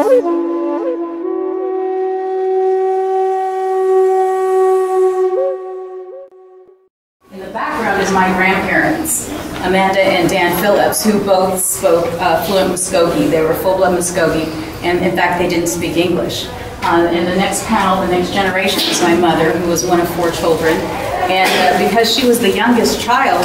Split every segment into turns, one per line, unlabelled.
In the background is my grandparents, Amanda and Dan Phillips, who both spoke fluent Muskogee. They were full-blood Muskogee, and in fact, they didn't speak English. In the next panel, the next generation, is my mother, who was one of 4 children. And because she was the youngest child,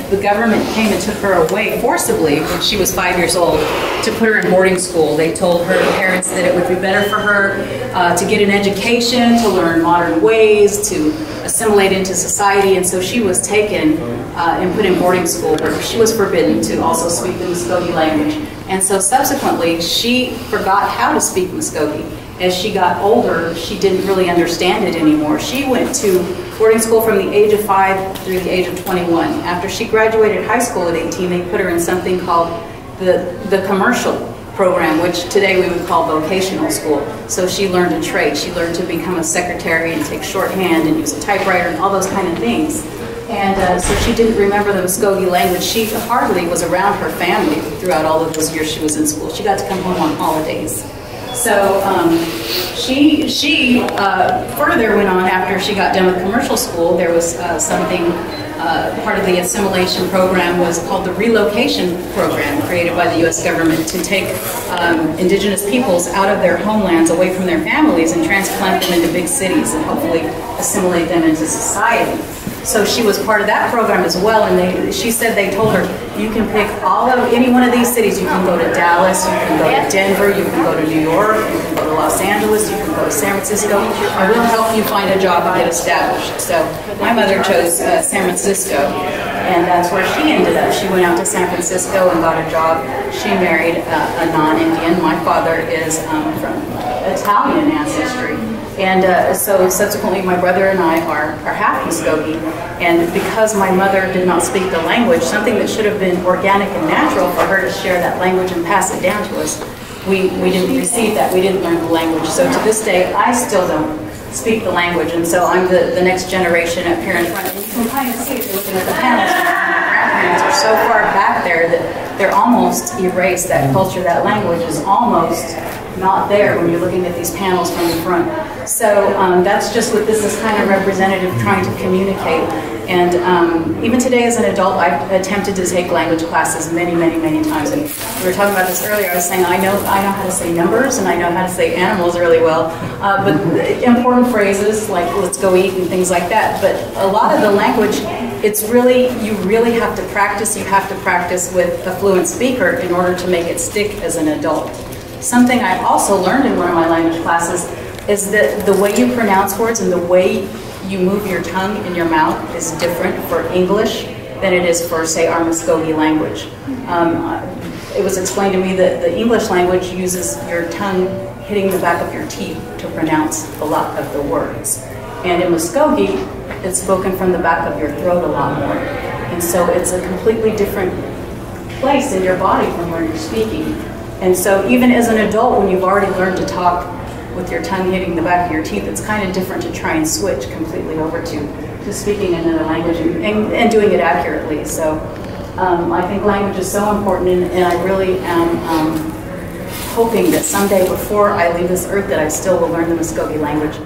the government came and took her away forcibly when she was 5 years old to put her in boarding school. They told her parents that it would be better for her to get an education, to learn modern ways, to assimilate into society. And so she was taken and put in boarding school where she was forbidden to also speak the Muskogee language. And so subsequently, she forgot how to speak Muskogee. As she got older, she didn't really understand it anymore. She went to boarding school from the age of 5 through the age of 21. After she graduated high school at 18, they put her in something called the commercial program, which today we would call vocational school. So she learned a trade. She learned to become a secretary and take shorthand and use a typewriter and all those kind of things. And so she didn't remember the Muskogee language. She hardly was around her family throughout all of those years she was in school. She got to come home on holidays. So she further went on after she got done with commercial school. There was something, part of the assimilation program was called the relocation program, created by the U.S. government to take indigenous peoples out of their homelands, away from their families, and transplant them into big cities and hopefully assimilate them into society. So she was part of that program as well, and she said they told her, you can pick any one of these cities. You can go to Dallas, you can go to Denver, you can go to New York, you can go to Los Angeles, you can go to San Francisco. I will help you find a job and get established. So my mother chose San Francisco, and that's where she ended up. She went out to San Francisco and got a job. She married a non-Indian. My father is from Italian ancestry. And so subsequently my brother and I are half Muskogee, and because my mother did not speak the language, something that should have been organic and natural for her to share that language and pass it down to us, we didn't receive that, we didn't learn the language. So to this day, I still don't speak the language, and so I'm the next generation up here in front. And you can kind of see, if you're looking at the panels, my grandparents are so far back there that they're almost erased. That culture, that language is almost not there when you're looking at these panels from the front. So that's just what this is kind of representative, trying to communicate. And even today as an adult, I've attempted to take language classes many, many, many times. And we were talking about this earlier. I was saying I know how to say numbers and I know how to say animals really well. But important phrases like let's go eat and things like that. But a lot of the language, you really have to practice. You have to practice with a fluent speaker in order to make it stick as an adult. Something I also learned in one of my language classes is that the way you pronounce words and the way you move your tongue in your mouth is different for English than it is for, say, our Muskogee language. It was explained to me that the English language uses your tongue hitting the back of your teeth to pronounce a lot of the words. And in Muskogee, it's spoken from the back of your throat a lot more. And so it's a completely different place in your body from where you're speaking. And so even as an adult, when you've already learned to talk with your tongue hitting the back of your teeth, it's kind of different to try and switch completely over to speaking another language and doing it accurately. So I think language is so important, and I really am hoping that someday before I leave this earth that I still will learn the Muskogee language.